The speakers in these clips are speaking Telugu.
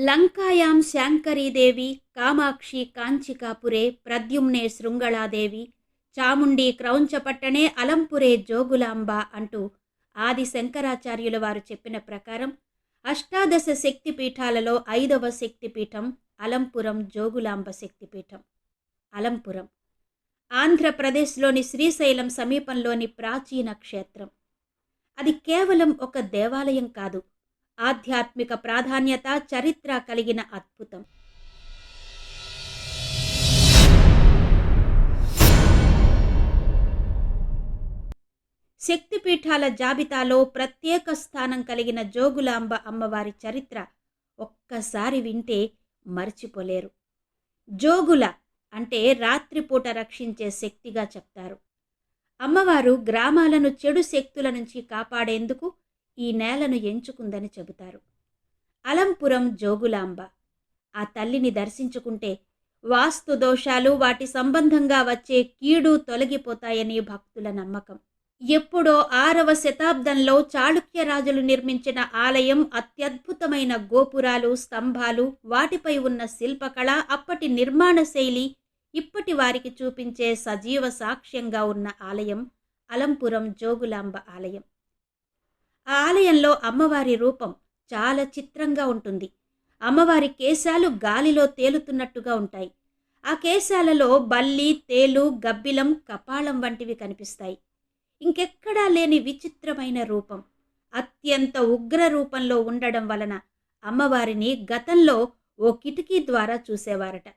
లంకాయాం శాంకరీదేవి కామాక్షి కాంచికాపురే ప్రద్యుమ్నే శృంగళాదేవి చాముండి క్రౌంచపట్టణే అలంపురే జోగులాంబ అంటూ ఆది శంకరాచార్యుల వారు చెప్పిన ప్రకారం అష్టాదశ శక్తిపీఠాలలో 5వ శక్తిపీఠం అలంపురం జోగులాంబ శక్తిపీఠం. అలంపురం ఆంధ్రప్రదేశ్లోని శ్రీశైలం సమీపంలోని ప్రాచీన క్షేత్రం. అది కేవలం ఒక దేవాలయం కాదు, ఆధ్యాత్మిక ప్రాధాన్యత, చరిత్ర కలిగిన అద్భుతం. శక్తిపీఠాల జాబితాలో ప్రత్యేక స్థానం కలిగిన జోగులాంబ అమ్మవారి చరిత్ర ఒక్కసారి వింటే మర్చిపోలేరు. జోగుల అంటే రాత్రిపూట రక్షించే శక్తిగా చెప్తారు. అమ్మవారు గ్రామాలను చెడు శక్తుల నుంచి కాపాడేందుకు ఈ నేలను ఎంచుకుందని చెబుతారు. అలంపురం జోగులాంబ. ఆ తల్లిని దర్శించుకుంటే వాస్తు దోషాలు, వాటి సంబంధంగా వచ్చే కీడు తొలగిపోతాయని భక్తుల నమ్మకం. ఎప్పుడో 6వ శతాబ్దంలో చాళుక్య రాజులు నిర్మించిన ఆలయం, అత్యద్భుతమైన గోపురాలు, స్తంభాలు, వాటిపై ఉన్న శిల్పకళ, అప్పటి నిర్మాణ శైలి ఇప్పటి వారికి చూపించే సజీవ సాక్ష్యంగా ఉన్న ఆలయం అలంపురం జోగులాంబ ఆలయం. ఆ ఆలయంలో అమ్మవారి రూపం చాలా చిత్రంగా ఉంటుంది. అమ్మవారి కేశాలు గాలిలో తేలుతున్నట్టుగా ఉంటాయి. ఆ కేశాలలో బల్లి, తేలు, గబ్బిలం, కపాళం వంటివి కనిపిస్తాయి. ఇంకెక్కడా లేని విచిత్రమైన రూపం. అత్యంత ఉగ్ర రూపంలో ఉండడం వలన అమ్మవారిని గతంలో ఓ కిటికీ ద్వారా చూసేవారట.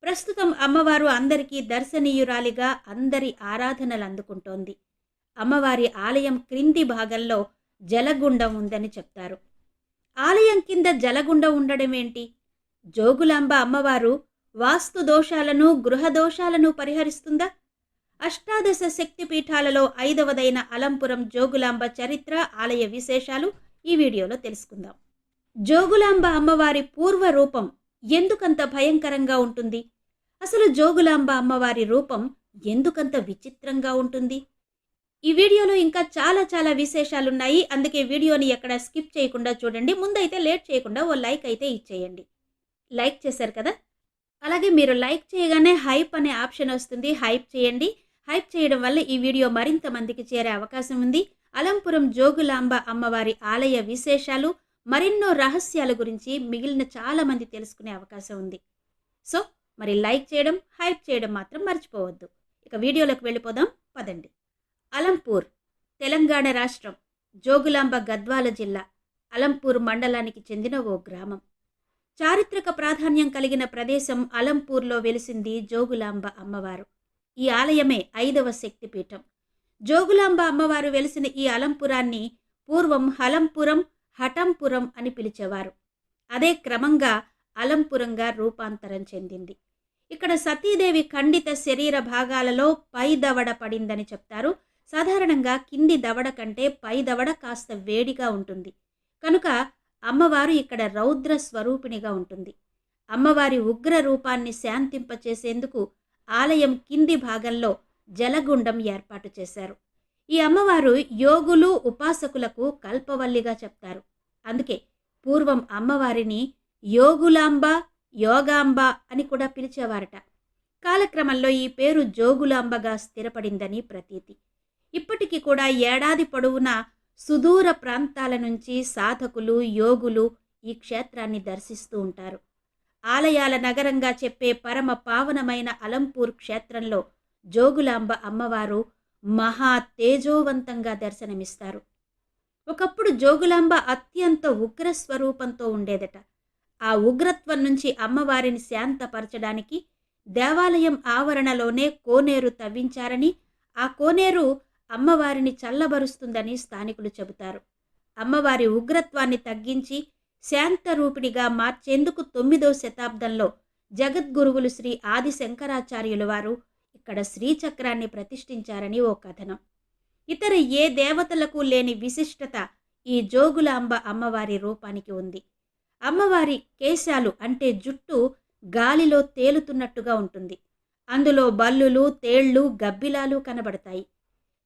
ప్రస్తుతం అమ్మవారు అందరికీ దర్శనీయురాలిగా అందరి ఆరాధనలు అందుకుంటోంది. అమ్మవారి ఆలయం క్రింది భాగంలో జలగుండం ఉందని చెప్తారు. ఆలయం కింద జలగుండం ఉండడం ఏంటి? జోగులాంబ అమ్మవారు వాస్తు దోషాలను, గృహ దోషాలను పరిహరిస్తుందా? అష్టాదశ శక్తిపీఠాలలో 5వదైన అలంపురం జోగులాంబ చరిత్ర, ఆలయ విశేషాలు ఈ వీడియోలో తెలుసుకుందాం. జోగులాంబ అమ్మవారి పూర్వ రూపం ఎందుకంత భయంకరంగా ఉంటుంది? అసలు జోగులాంబ అమ్మవారి రూపం ఎందుకంత విచిత్రంగా ఉంటుంది? ఈ వీడియోలో ఇంకా చాలా విశేషాలున్నాయి. అందుకే వీడియోని ఎక్కడ స్కిప్ చేయకుండా చూడండి. ముందైతే లేట్ చేయకుండా ఓ లైక్ అయితే ఇచ్చేయండి. లైక్ చేశారు కదా? అలాగే మీరు లైక్ చేయగానే హైప్ అనే ఆప్షన్ వస్తుంది, హైప్ చేయండి. హైప్ చేయడం వల్ల ఈ వీడియో మరింత మందికి చేరే అవకాశం ఉంది. అలంపురం జోగులాంబ అమ్మవారి ఆలయ విశేషాలు, మరెన్నో రహస్యాల గురించి మిగిలిన చాలా మంది తెలుసుకునే అవకాశం ఉంది. సో మరి లైక్ చేయడం, హైప్ చేయడం మాత్రం మర్చిపోవద్దు. ఇక వీడియోలోకి వెళ్ళిపోదాం, పదండి. అలంపూర్ తెలంగాణ రాష్ట్రం, జోగులాంబ గద్వాల జిల్లా, అలంపూర్ మండలానికి చెందిన ఓ గ్రామం. చారిత్రక ప్రాధాన్యం కలిగిన ప్రదేశం అలంపూర్లో వెలిసింది జోగులాంబ అమ్మవారు. ఈ ఆలయమే 5వ శక్తిపీఠం. జోగులాంబ అమ్మవారు వెలిసిన ఈ అలంపురాన్ని పూర్వం హలంపురం, హఠంపురం అని పిలిచేవారు. అదే క్రమంగా అలంపురంగా రూపాంతరం చెందింది. ఇక్కడ సతీదేవి ఖండిత శరీర భాగాలలో పై దవడ పడిందని చెప్తారు. సాధారణంగా కింది దవడ కంటే పై దవడ కాస్త వేడిగా ఉంటుంది కనుక అమ్మవారు ఇక్కడ రౌద్ర స్వరూపిణిగా ఉంటుంది. అమ్మవారి ఉగ్ర రూపాన్ని శాంతింపచేసేందుకు ఆలయం కింది భాగంలో జలగుండం ఏర్పాటు చేశారు. ఈ అమ్మవారు యోగులు, ఉపాసకులకు కల్పవల్లిగా చెప్తారు. అందుకే పూర్వం అమ్మవారిని యోగులాంబ, యోగాంబ అని కూడా పిలిచేవారట. కాలక్రమంలో ఈ పేరు జోగులాంబగా స్థిరపడిందని ప్రతీతి. ఇప్పటికీ కూడా ఏడాది పొడవునా సుదూర ప్రాంతాల నుంచి సాధకులు, యోగులు ఈ క్షేత్రాన్ని దర్శిస్తూ ఉంటారు. ఆలయాల నగరంగా చెప్పే పరమ పావనమైన అలంపూర్ క్షేత్రంలో జోగులాంబ అమ్మవారు మహా తేజోవంతంగా దర్శనమిస్తారు. ఒకప్పుడు జోగులాంబ అత్యంత ఉగ్ర స్వరూపంతో ఉండేదట. ఆ ఉగ్రత్వం నుంచి అమ్మవారిని శాంతపరచడానికి దేవాలయం ఆవరణలోనే కోనేరు తవ్వించారని, ఆ కోనేరు అమ్మవారిని చల్లబరుస్తుందని స్థానికులు చెబుతారు. అమ్మవారి ఉగ్రత్వాన్ని తగ్గించి శాంతరూపిణిగా మార్చేందుకు 9వ శతాబ్దంలో జగద్గురువులు శ్రీ ఆది శంకరాచార్యుల వారు ఇక్కడ శ్రీచక్రాన్ని ప్రతిష్ఠించారని ఓ కథనం. ఇతర ఏ దేవతలకు లేని విశిష్టత ఈ జోగులాంబ అమ్మవారి రూపానికి ఉంది. అమ్మవారి కేశాలు అంటే జుట్టు గాలిలో తేలుతున్నట్టుగా ఉంటుంది. అందులో బల్లులు, తేళ్లు, గబ్బిలాలు కనబడతాయి.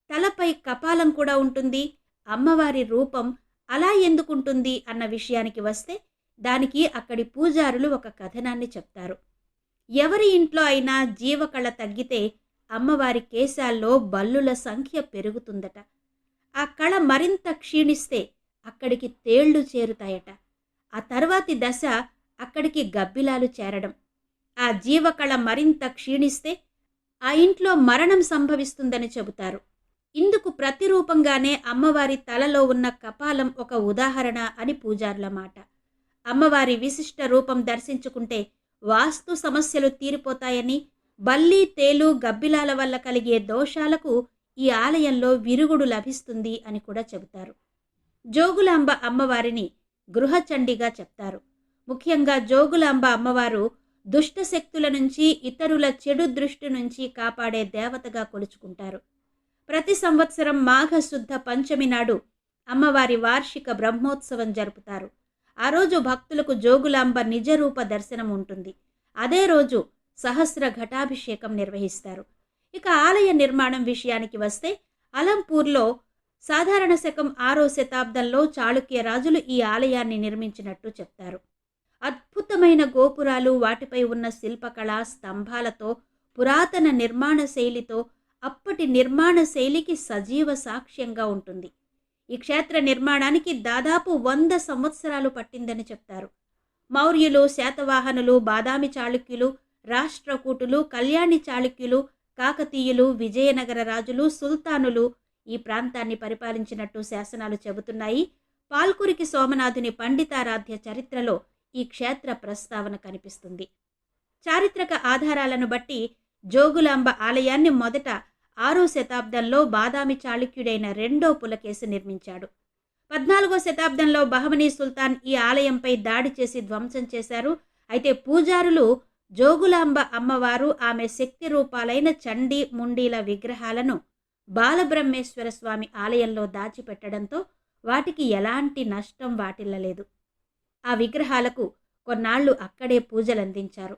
తలపై కపాలం కూడా ఉంటుంది. అమ్మవారి రూపం అలా ఎందుకుంటుంది అన్న విషయానికి వస్తే, దానికి అక్కడి పూజారులు ఒక కథనాన్ని చెప్తారు. ఎవరి ఇంట్లో అయినా జీవకళ తగ్గితే అమ్మవారి కేశాల్లో బల్లుల సంఖ్య పెరుగుతుందట. ఆ కళ మరింత క్షీణిస్తే అక్కడికి తేళ్లు చేరుతాయట. ఆ తర్వాతి దశ అక్కడికి గబ్బిలాలు చేరడం. ఆ జీవకళ మరింత క్షీణిస్తే ఆ ఇంట్లో మరణం సంభవిస్తుందని చెబుతారు. ఇందుకు ప్రతిరూపంగానే అమ్మవారి తలలో ఉన్న కపాలం ఒక ఉదాహరణ అని పూజారుల మాట. అమ్మవారి విశిష్ట రూపం దర్శించుకుంటే వాస్తు సమస్యలు తీరిపోతాయని, బల్లి, తేలు, గబ్బిలాల వల్ల కలిగే దోషాలకు ఈ ఆలయంలో విరుగుడు లభిస్తుంది అని కూడా చెబుతారు. జోగులాంబ అమ్మవారిని గృహచండిగా చెప్తారు. ముఖ్యంగా జోగులాంబ అమ్మవారు దుష్ట శక్తుల నుంచి, ఇతరుల చెడు దృష్టి నుంచి కాపాడే దేవతగా కొలుచుకుంటారు. ప్రతి సంవత్సరం మాఘశుద్ధ పంచమి నాడు అమ్మవారి వార్షిక బ్రహ్మోత్సవం జరుపుతారు. ఆ రోజు భక్తులకు జోగులాంబ నిజరూప దర్శనం ఉంటుంది. అదే రోజు సహస్ర ఘటాభిషేకం నిర్వహిస్తారు. ఇక ఆలయ నిర్మాణం విషయానికి వస్తే, అలంపూర్లో సాధారణ శకం 6వ శతాబ్దంలో చాళుక్య రాజులు ఈ ఆలయాన్ని నిర్మించినట్టు చెప్తారు. అద్భుతమైన గోపురాలు, వాటిపై ఉన్న శిల్పకళ, స్తంభాలతో, పురాతన నిర్మాణ శైలితో అప్పటి నిర్మాణ శైలికి సజీవ సాక్ష్యంగా ఉంటుంది. ఈ క్షేత్ర నిర్మాణానికి దాదాపు 100 సంవత్సరాలు పట్టిందని చెప్తారు. మౌర్యులు, శాతవాహనులు, బాదామి చాళుక్యులు, రాష్ట్రకూటులు, కళ్యాణి చాళుక్యులు, కాకతీయులు, విజయనగర రాజులు, సుల్తానులు ఈ ప్రాంతాన్ని పరిపాలించినట్టు శాసనాలు చెబుతున్నాయి. పాల్కురికి సోమనాథుని పండితారాధ్య చరిత్రలో ఈ క్షేత్ర ప్రస్తావన కనిపిస్తుంది. చారిత్రక ఆధారాలను బట్టి జోగులాంబ ఆలయాన్ని మొదట 6వ శతాబ్దంలో బాదామి చాళుక్యుడైన రెండో పులకేసి నిర్మించాడు. 14వ శతాబ్దంలో బహమనీ సుల్తాన్ ఈ ఆలయంపై దాడి చేసి ధ్వంసం చేశారు. అయితే పూజారులు జోగులాంబ అమ్మవారు, ఆమె శక్తి రూపాలైన చండీ, ముండీల విగ్రహాలను బాలబ్రహ్మేశ్వర స్వామి ఆలయంలో దాచిపెట్టడంతో వాటికి ఎలాంటి నష్టం వాటిల్లలేదు. ఆ విగ్రహాలకు కొన్నాళ్లు అక్కడే పూజలందించారు.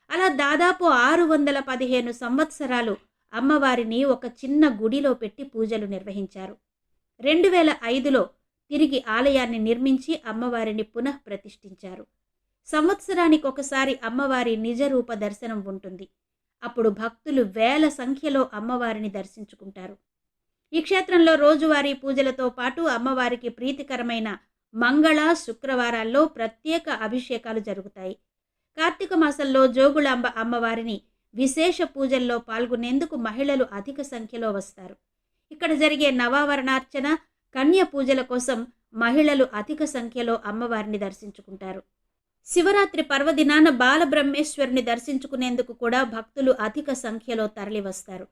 అలా దాదాపు 615 సంవత్సరాలు అమ్మవారిని ఒక చిన్న గుడిలో పెట్టి పూజలు నిర్వహించారు. 2005లో తిరిగి ఆలయాన్ని నిర్మించి అమ్మవారిని పునః ప్రతిష్ఠించారు. సంవత్సరానికి ఒకసారి అమ్మవారి నిజరూప దర్శనం ఉంటుంది. అప్పుడు భక్తులు వేల సంఖ్యలో అమ్మవారిని దర్శించుకుంటారు. ఈ క్షేత్రంలో రోజువారీ పూజలతో పాటు అమ్మవారికి ప్రీతికరమైన మంగళ, శుక్రవారాల్లో ప్రత్యేక అభిషేకాలు జరుగుతాయి. కార్తీక మాసంలో జోగులాంబ అమ్మవారిని విశేష పూజల్లో పాల్గొనేందుకు మహిళలు అధిక సంఖ్యలో వస్తారు. ఇక్కడ జరిగే నవావరణార్చన, కన్య పూజల కోసం మహిళలు అధిక సంఖ్యలో అమ్మవారిని దర్శించుకుంటారు. శివరాత్రి పర్వదినాన బాలబ్రహ్మేశ్వరుని దర్శించుకునేందుకు కూడా భక్తులు అధిక సంఖ్యలో తరలివస్తారు.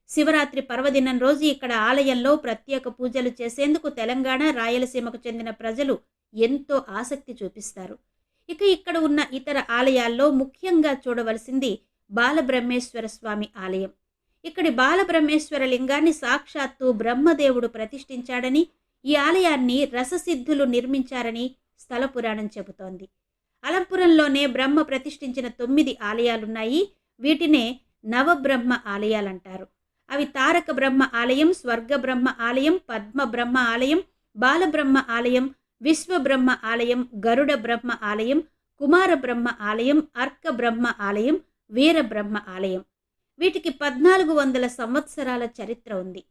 శివరాత్రి పర్వదినం రోజు ఇక్కడ ఆలయంలో ప్రత్యేక పూజలు చేసేందుకు తెలంగాణ, రాయలసీమకు చెందిన ప్రజలు ఎంతో ఆసక్తి చూపిస్తారు. ఇక ఇక్కడ ఉన్న ఇతర ఆలయాల్లో ముఖ్యంగా చూడవలసింది బాలబ్రహ్మేశ్వర స్వామి ఆలయం. ఇక్కడి బాలబ్రహ్మేశ్వర లింగాన్ని సాక్షాత్తు బ్రహ్మదేవుడు ప్రతిష్ఠించాడని, ఈ ఆలయాన్ని రససిద్ధులు నిర్మించారని స్థల పురాణం చెబుతోంది. అలంపురంలోనే బ్రహ్మ ప్రతిష్ఠించిన 9 ఆలయాలున్నాయి. వీటినే నవబ్రహ్మ ఆలయాలంటారు. అవి తారక బ్రహ్మ ఆలయం, స్వర్గ బ్రహ్మ ఆలయం, పద్మ బ్రహ్మ ఆలయం, బాలబ్రహ్మ ఆలయం, విశ్వబ్రహ్మ ఆలయం, గరుడ బ్రహ్మ ఆలయం, కుమార బ్రహ్మ ఆలయం, అర్క బ్రహ్మ ఆలయం, వీరబ్రహ్మ ఆలయం. వీటికి 1400 సంవత్సరాల చరిత్ర ఉంది.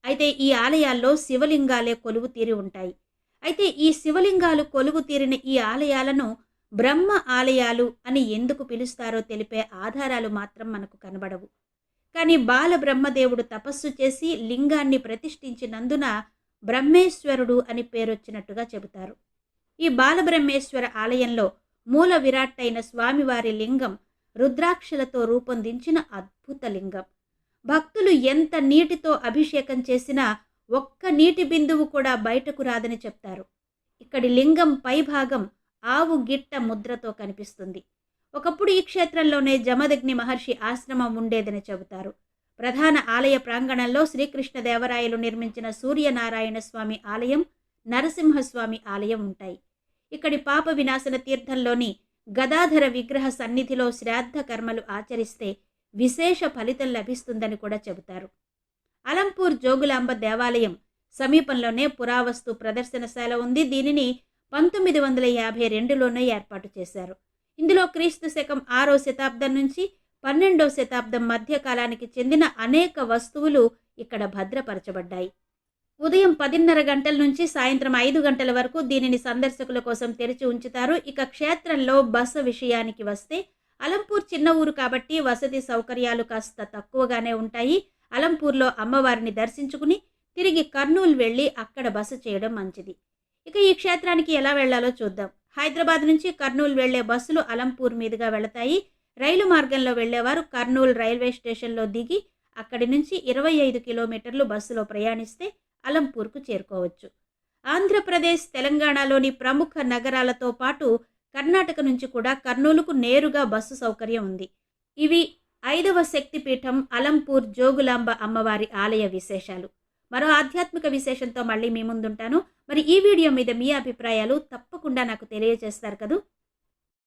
అయితే ఈ ఆలయాల్లో శివలింగాలే కొలువు తీరి ఉంటాయి. అయితే ఈ శివలింగాలు కొలువు తీరిన ఈ ఆలయాలను బ్రహ్మ ఆలయాలు అని ఎందుకు పిలుస్తారో తెలిపే ఆధారాలు మాత్రం మనకు కనబడవు. కానీ బాలబ్రహ్మదేవుడు తపస్సు చేసి లింగాన్ని ప్రతిష్ఠించినందున బ్రహ్మేశ్వరుడు అని పేరొచ్చినట్టుగా చెబుతారు. ఈ బాలబ్రహ్మేశ్వర ఆలయంలో మూల విరాట్ అయిన స్వామివారి లింగం రుద్రాక్షలతో రూపొందించిన అద్భుత లింగం. భక్తులు ఎంత నీటితో అభిషేకం చేసినా ఒక్క నీటి బిందువు కూడా బయటకు రాదని చెప్తారు. ఇక్కడి లింగం పైభాగం ఆవు గిట్ట ముద్రతో కనిపిస్తుంది. ఒకప్పుడు ఈ క్షేత్రంలోనే జమదగ్ని మహర్షి ఆశ్రమం ఉండేదని చెబుతారు. ప్రధాన ఆలయ ప్రాంగణంలో శ్రీకృష్ణదేవరాయలు నిర్మించిన సూర్యనారాయణ స్వామి ఆలయం, నరసింహస్వామి ఆలయం ఉంటాయి. ఇక్కడి పాప వినాశన తీర్థంలోని గదాధర విగ్రహ సన్నిధిలో శ్రాద్ధ కర్మలు ఆచరిస్తే విశేష ఫలితం లభిస్తుందని కూడా చెబుతారు. అలంపూర్ జోగులాంబ దేవాలయం సమీపంలోనే పురావస్తు ప్రదర్శనశాల ఉంది. దీనిని 1952లోనే ఏర్పాటు చేశారు. ఇందులో క్రీస్తు శకం 6వ శతాబ్దం నుంచి 12వ శతాబ్దం మధ్య కాలానికి చెందిన అనేక వస్తువులు ఇక్కడ భద్రపరచబడ్డాయి. ఉదయం 10:30 గంటల నుంచి సాయంత్రం 5 గంటల వరకు దీనిని సందర్శకుల కోసం తెరిచి ఉంచుతారు. ఇక క్షేత్రంలో బస విషయానికి వస్తే అలంపూర్ చిన్న ఊరు కాబట్టి వసతి సౌకర్యాలు కాస్త తక్కువగానే ఉంటాయి. అలంపూర్లో అమ్మవారిని దర్శించుకుని తిరిగి కర్నూలు వెళ్ళి అక్కడ బస చేయడం మంచిది. ఇక ఈ క్షేత్రానికి ఎలా వెళ్లాలో చూద్దాం. హైదరాబాద్ నుంచి కర్నూలు వెళ్లే బస్సులు అలంపూర్ మీదుగా వెళతాయి. రైలు మార్గంలో వెళ్లేవారు కర్నూలు రైల్వే స్టేషన్లో దిగి అక్కడి నుంచి 25 కిలోమీటర్లు బస్సులో ప్రయాణిస్తే అలంపూర్కు చేరుకోవచ్చు. ఆంధ్రప్రదేశ్, తెలంగాణలోని ప్రముఖ నగరాలతో పాటు కర్ణాటక నుంచి కూడా కర్నూలుకు నేరుగా బస్సు సౌకర్యం ఉంది. ఇవి 5వ శక్తిపీఠం అలంపూర్ జోగులాంబ అమ్మవారి ఆలయ విశేషాలు. మరో ఆధ్యాత్మిక విశేషంతో మళ్ళీ మీ ముందుంటాను. మరి ఈ వీడియో మీద మీ అభిప్రాయాలు తప్పకుండా నాకు తెలియజేస్తారు కదూ.